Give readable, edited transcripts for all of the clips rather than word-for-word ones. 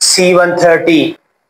C-130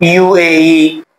UAE,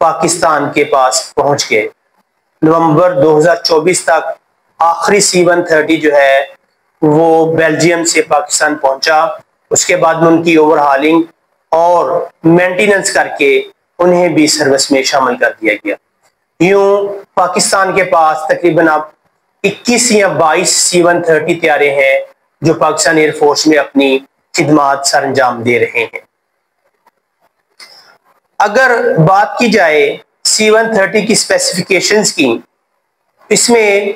Pakistan کے پاس پہنچ گئے۔ نومبر 2024 تک آخری C-130 جو ہے وہ بیلجیم سے پاکستان پہنچا۔ اس کے بعد میں ان کی اوور ہالنگ اور مینٹیننس کر کے انہیں بھی سروس میں شامل کر دیا گیا۔ یوں پاکستان کے پاس تقریباً اب 21 یا 22 C-130 طیارے ہیں جو پاکستان ایئر فورس میں اپنی خدمات سر انجام دے رہے ہیں۔ اگر بات کی جائے C-130 کی اسپیسیفیکیشنز کی، اس میں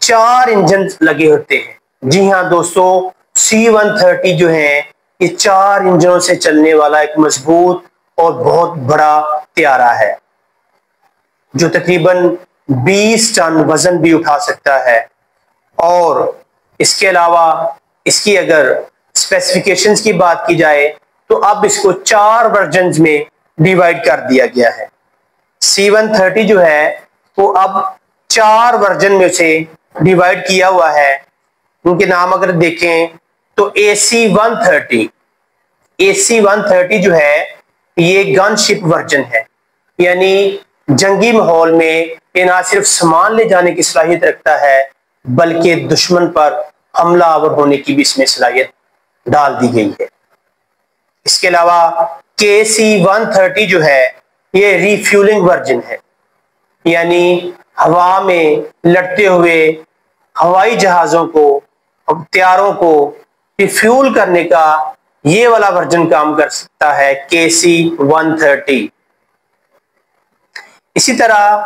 4 انجن لگے ہوتے ہیں۔ جی ہاں دوستو، C-130 جو ہیں یہ 4 انجنوں سے چلنے والا ایک مضبوط اور بہت بڑا طیارہ ہے جو تقریباً 20 ٹن وزن بھی اٹھا سکتا ہے۔ اور اس کے علاوہ اس کی اگر اسپیسیفیکیشنز کی بات کی جائے تو اب اس کو 4 ورژنز میں ڈیوائیڈ کر دیا گیا ہے۔ C-130 جو ہے وہ اب 4 ورژن میں سے ڈیوائیڈ کیا ہوا ہے۔ ان کے نام اگر دیکھیں تو AC-130 جو ہے یہ گن شپ ورژن ہے، یعنی جنگی ماحول میں یہ نہ صرف سامان لے جانے کی صلاحیت رکھتا ہے بلکہ دشمن پر حملہ آور ہونے کی بھی اس میں صلاحیت ڈال دی گئی ہے۔ اس کے علاوہ KC-130 جو ہے یہ ری فیولنگ ورژن ہے، یعنی ہوا میں لڑتے ہوئے ہوائی جہازوں کو اور طیاروں کو ریفیول کرنے کا یہ والا ورژن کام کر سکتا ہے KC-130۔ اسی طرح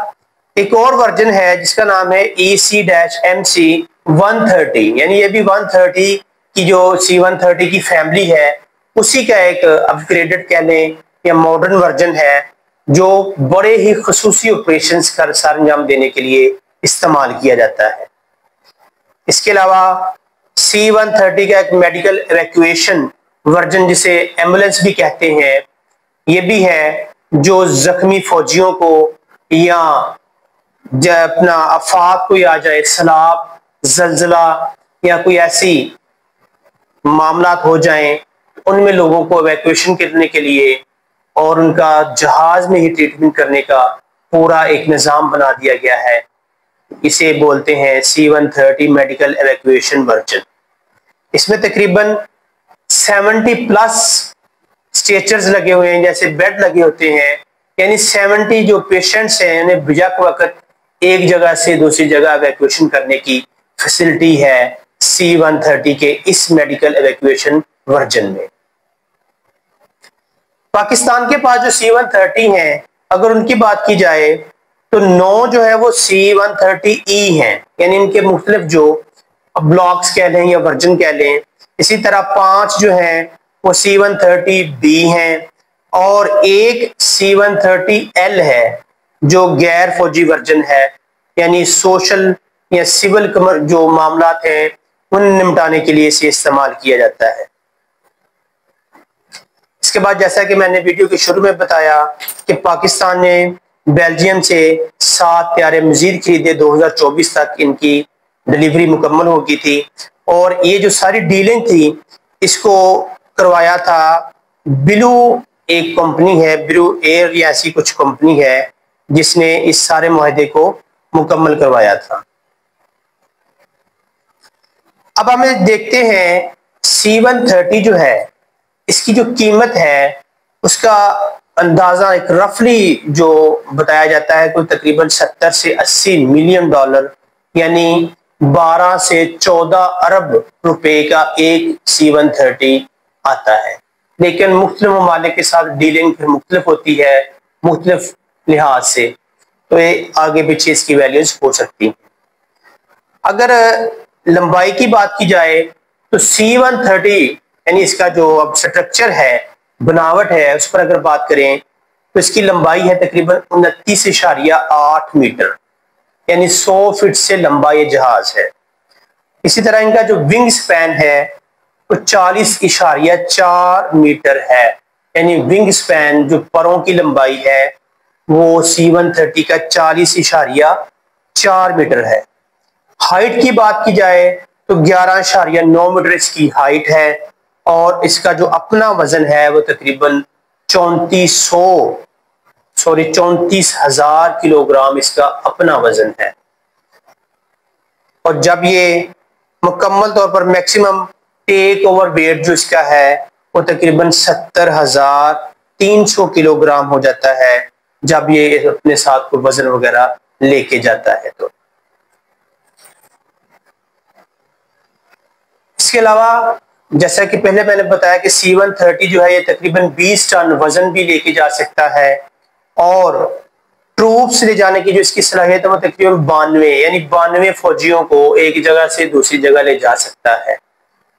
ایک اور ورژن ہے جس کا نام ہے EC-MC-130، یعنی یہ بھی 130 کی جو C-130 کی فیملی ہے اسی کا ایک اپ گریڈڈ کہہ لیں یا ماڈرن ورژن ہے جو بڑے ہی خصوصی آپریشنز کا سر انجام دینے کے لیے استعمال کیا جاتا ہے۔ اس کے علاوہ C-130 کا ایک میڈیکل ایویکویشن ورژن جسے ایمبولینس بھی کہتے ہیں یہ بھی ہے جو زخمی فوجیوں کو یا اپنا آفات کوئی آ جائے، سیلاب، زلزلہ یا کوئی ایسی معاملات ہو جائیں ان میں لوگوں کو ایویکویشن کرنے کے لیے اور ان کا جہاز میں ہی ٹریٹمنٹ کرنے کا پورا ایک نظام بنا دیا گیا ہے۔ اسے بولتے ہیں C-130 میڈیکل ایویکویشن ورژن۔ اس میں تقریباً 70 پلس اسٹریچرز لگے ہوئے ہیں، جیسے بیڈ لگے ہوتے ہیں، یعنی 70 جو پیشنٹس ہیں انہیں بیک وقت ایک جگہ سے دوسری جگہ ایویکویشن کرنے کی فیسلٹی ہے C-130 کے اس میڈیکل ایویکویشن ورژن میں۔ پاکستان کے پاس جو C-130 ہیں اگر ان کی بات کی جائے تو 9 جو ہے وہ C-130E ہیں، یعنی ان کے مختلف جو بلاکس کہہ لیں یا ورژن کہہ لیں۔ اسی طرح 5 جو ہیں وہ C-130B ہیں اور ایک C-130L ہے جو غیر فوجی ورژن ہے، یعنی سوشل یا سول جو معاملات ہیں ان نمٹانے کے لیے اسے استعمال کیا جاتا ہے۔ اس کے بعد جیسا کہ میں نے ویڈیو کے شروع میں بتایا کہ پاکستان نے بیلجیم سے 7 طیارے مزید خریدے، 2024 تک ان کی ڈیلیوری مکمل ہو گئی تھی، اور یہ جو ساری ڈیلنگ تھی اس کو کروایا تھا بلو، ایک کمپنی ہے بلو ایئر یا ایسی کچھ کمپنی ہے جس نے اس سارے معاہدے کو مکمل کروایا تھا۔ اب ہم دیکھتے ہیں C-130 جو ہے اس کی جو قیمت ہے اس کا اندازہ ایک رفلی جو بتایا جاتا ہے کوئی تقریباً 70 سے 80 ملین ڈالر، یعنی 12 سے 14 ارب روپے کا ایک C-130 آتا ہے۔ لیکن مختلف ممالک کے ساتھ ڈیلنگ پھر مختلف ہوتی ہے مختلف لحاظ سے، تو یہ آگے پیچھے اس کی ویلیوز ہو سکتی ہیں۔ اگر لمبائی کی بات کی جائے تو C-130 یعنی اس کا جو اب سٹرکچر ہے، بناوٹ ہے، اس پر اگر بات کریں تو اس کی لمبائی ہے تقریباً 29.8 میٹر، یعنی 100 فٹ سے لمبا یہ جہاز ہے۔ اسی طرح ان کا جو ونگ سپین ہے وہ 40.4 میٹر ہے، یعنی ونگ سپین جو پروں کی لمبائی ہے وہ C-130 کا 40.4 میٹر ہے۔ ہائٹ کی بات کی جائے تو 11.9 میٹر اس کی ہائٹ ہے، اور اس کا جو اپنا وزن ہے وہ تقریباً 3400 34,000 کلو گرام اس کا اپنا وزن ہے، اور جب یہ مکمل طور پر میکسیمم ٹیک اوور ویٹ جو اس کا ہے وہ تقریباً 70,300 کلو گرام ہو جاتا ہے جب یہ اپنے ساتھ کوئی وزن وغیرہ لے کے جاتا ہے۔ تو اس کے علاوہ جیسا کہ پہلے میں نے بتایا کہ C-130 جو ہے یہ تقریباً 20 ٹن وزن بھی لے کے جا سکتا ہے، اور ٹروپس لے جانے کی جو اس کی صلاحیت ہے وہ تقریباً 92 یعنی 92 فوجیوں کو ایک جگہ سے دوسری جگہ لے جا سکتا ہے۔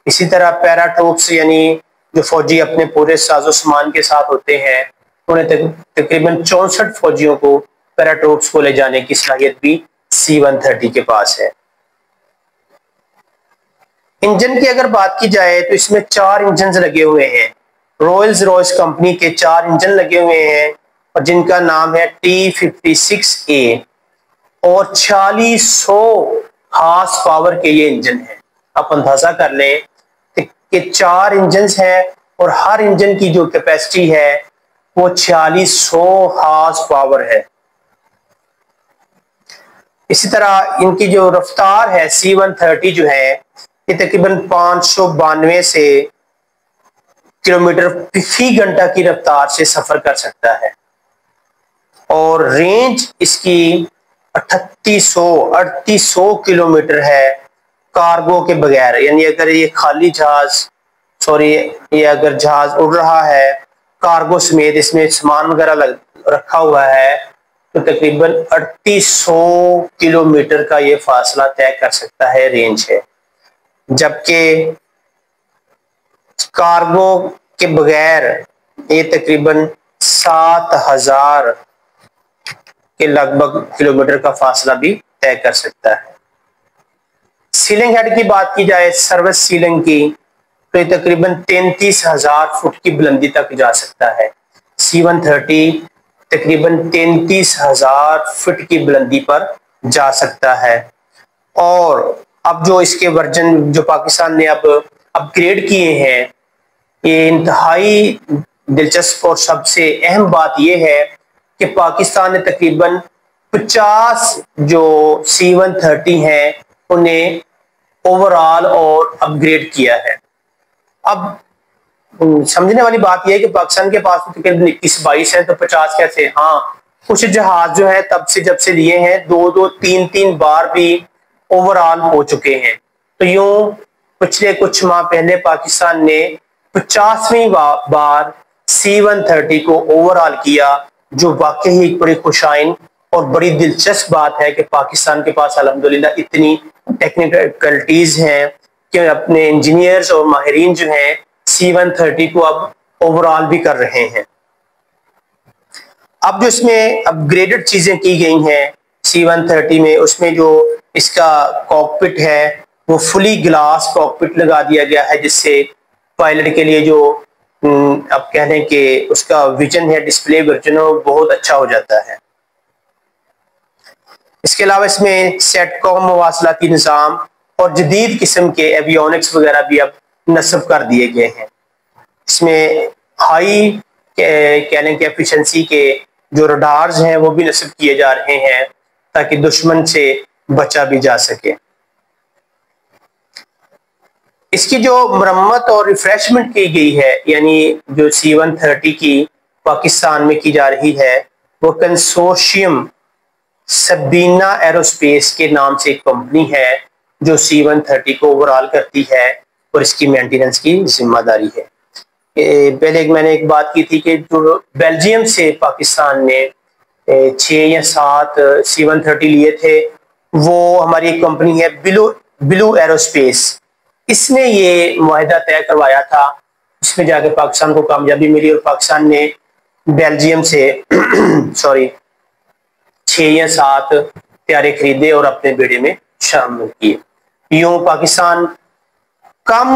اسی طرح پیرا ٹروپس یعنی جو فوجی اپنے پورے ساز و سامان کے ساتھ ہوتے ہیں انہیں تقریباً 64 فوجیوں کو پیرا ٹروپس کو لے جانے کی صلاحیت بھی C-130 کے پاس ہے۔ انجن کی اگر بات کی جائے تو اس میں 4 انجنز لگے ہوئے ہیں، رائلز رائس کمپنی کے 4 انجن لگے ہوئے ہیں، اور جن کا نام ہے T56A، اور 4600 ہارس پاور کے یہ انجن ہیں۔ آپ اندازہ کر لیں کہ 4 انجنز ہیں اور ہر انجن کی جو کیپیسٹی ہے وہ 4600 ہارس پاور ہے۔ اسی طرح ان کی جو رفتار ہے C-130 جو ہے یہ تقریباً 592 سے کلومیٹر فی گھنٹہ کی رفتار سے سفر کر سکتا ہے، اور رینج اس کی 3800 کلومیٹر ہے کارگو کے بغیر، یعنی اگر یہ خالی جہاز یہ اگر جہاز اڑ رہا ہے کارگو سمیت اس میں سامان وغیرہ رکھا ہوا ہے تو تقریباً 3800 کلومیٹر کا یہ فاصلہ طے کر سکتا ہے، رینج ہے، جبکہ کارگو کے بغیر یہ تقریباً 7000 کے لگ بھگ کلومیٹر کا فاصلہ بھی طے کر سکتا ہے۔ سیلنگ ہیڈ کی بات کی جائے سروس سیلنگ کی تو یہ تقریباً 33,000 فٹ کی بلندی تک جا سکتا ہے۔ C-130 تقریباً 33,000 فٹ کی بلندی پر جا سکتا ہے، اور اب جو اس کے ورژن جو پاکستان نے اب اپ گریڈ کیے ہیں یہ انتہائی دلچسپ اور سب سے اہم بات یہ ہے کہ پاکستان نے تقریباً 50 جو C-130 ہیں انہیں اوور آل اور اپ گریڈ کیا ہے۔ اب سمجھنے والی بات یہ ہے کہ پاکستان کے پاس تقریباً 21-22 ہیں تو 50 کیسے؟ ہاں کچھ جہاز جو ہے تب سے جب سے لیے ہیں 2-3 بار بھی اوور آل ہو چکے ہیں، تو یوں پچھلے کچھ ماہ پہلے پاکستان نے 50ویں بار C-130 کو اوور آل کیا، جو واقعی ایک بڑی خوشائن اور بڑی دلچسپ بات ہے کہ پاکستان کے پاس الحمدللہ اتنی ٹیکنیکلٹیز ہیں کہ اپنے انجینئرز اور ماہرین جو ہیں C-130 کو اب اوور آل بھی کر رہے ہیں۔ اب جو اس میں اپ گریڈڈ چیزیں کی گئی ہیں C-130 میں، اس میں جو اس کا کاکپٹ ہے وہ فلی گلاس کاکپٹ لگا دیا گیا ہے، جس سے پائلٹ کے لیے جو اب کہہ لیں کہ اس کا ویژن ہے ڈسپلے ورژن وہ بہت اچھا ہو جاتا ہے۔ اس کے علاوہ اس میں سیٹ کام مواصلاتی نظام اور جدید قسم کے ایویونکس وغیرہ بھی اب نصب کر دیے گئے ہیں۔ اس میں ہائی کہہ لیں کہ ایفیشنسی کے جو رڈارز ہیں وہ بھی نصب کیے جا رہے ہیں تاکہ دشمن سے بچا بھی جا سکے۔ اس کی جو مرمت اور ریفریشمنٹ کی گئی ہے یعنی جو C-130 کی پاکستان میں کی جا رہی ہے وہ کنسورشیم سبینا ایروسپیس کے نام سے ایک کمپنی ہے جو C-130 کو اوور آل کرتی ہے اور اس کی مینٹیننس کی ذمہ داری ہے۔ پہلے میں نے ایک بات کی تھی کہ جو بیلجیم سے پاکستان نے 6 یا 7 C-130 لیے تھے، وہ ہماری ایک کمپنی ہے بلو ایروسپیس، اس نے یہ معاہدہ طے کروایا تھا، اس میں جا کے پاکستان کو کامیابی ملی اور پاکستان نے بیلجیم سے 6 یا 7 طیارے خریدے اور اپنے بیڑے میں شامل کیے۔ یوں پاکستان کم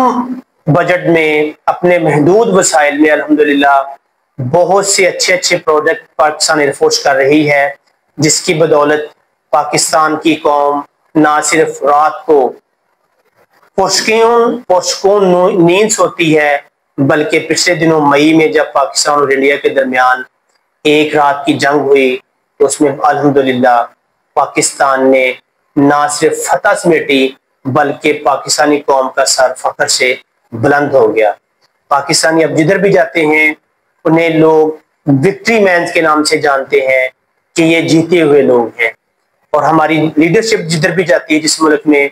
بجٹ میں اپنے محدود وسائل میں الحمدللہ بہت سے اچھے پروجیکٹ پاکستان ایئر فورس کر رہی ہے، جس کی بدولت پاکستان کی قوم نہ صرف رات کو پرسکون نیند سوتی ہے، بلکہ پچھلے دنوں مئی میں جب پاکستان اور انڈیا کے درمیان ایک رات کی جنگ ہوئی تو اس میں الحمدللہ پاکستان نے نہ صرف فتح سمیٹی بلکہ پاکستانی قوم کا سر فخر سے بلند ہو گیا۔ پاکستانی اب جدھر بھی جاتے ہیں انہیں لوگ وکٹری مینز کے نام سے جانتے ہیں کہ یہ جیتے ہوئے لوگ ہیں، اور ہماری لیڈرشپ جدھر بھی جاتی ہے جس ملک میں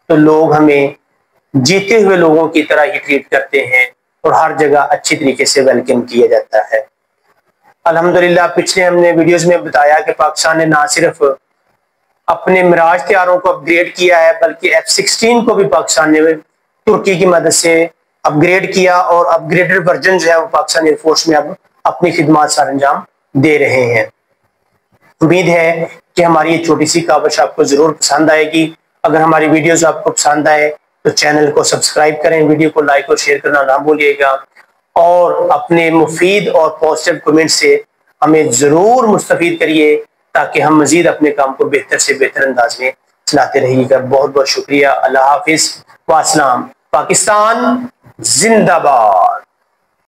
تو لوگ ہمیں جیتے ہوئے لوگوں کی طرح ہی ٹریٹ کرتے ہیں اور ہر جگہ اچھی طریقے سے ویلکم کیا جاتا ہے۔ الحمدللہ پچھلے ہم نے ویڈیوز میں بتایا کہ پاکستان نے نہ صرف اپنے میراج طیاروں کو اپ گریڈ کیا ہے بلکہ F-16 کو بھی پاکستان نے ترکی کی مدد سے اپ گریڈ کیا، اور اپ گریڈڈ ورژن جو ہے وہ پاکستان ایئر فورس میں اب اپنی خدمات سر انجام دے رہے ہیں۔ امید ہے کہ ہماری یہ چھوٹی سی کاوش آپ کو ضرور پسند آئے گی۔ اگر ہماری ویڈیوز آپ کو پسند آئے تو چینل کو سبسکرائب کریں، ویڈیو کو لائک اور شیئر کرنا نہ بھولیے گا، اور اپنے مفید اور پازیٹیو کمنٹ سے ہمیں ضرور مستفید کریے تاکہ ہم مزید اپنے کام کو بہتر سے بہتر انداز میں چلاتے رہیے گا۔ بہت بہت شکریہ۔ اللہ حافظ، والسلام۔ پاکستان زندہ باد۔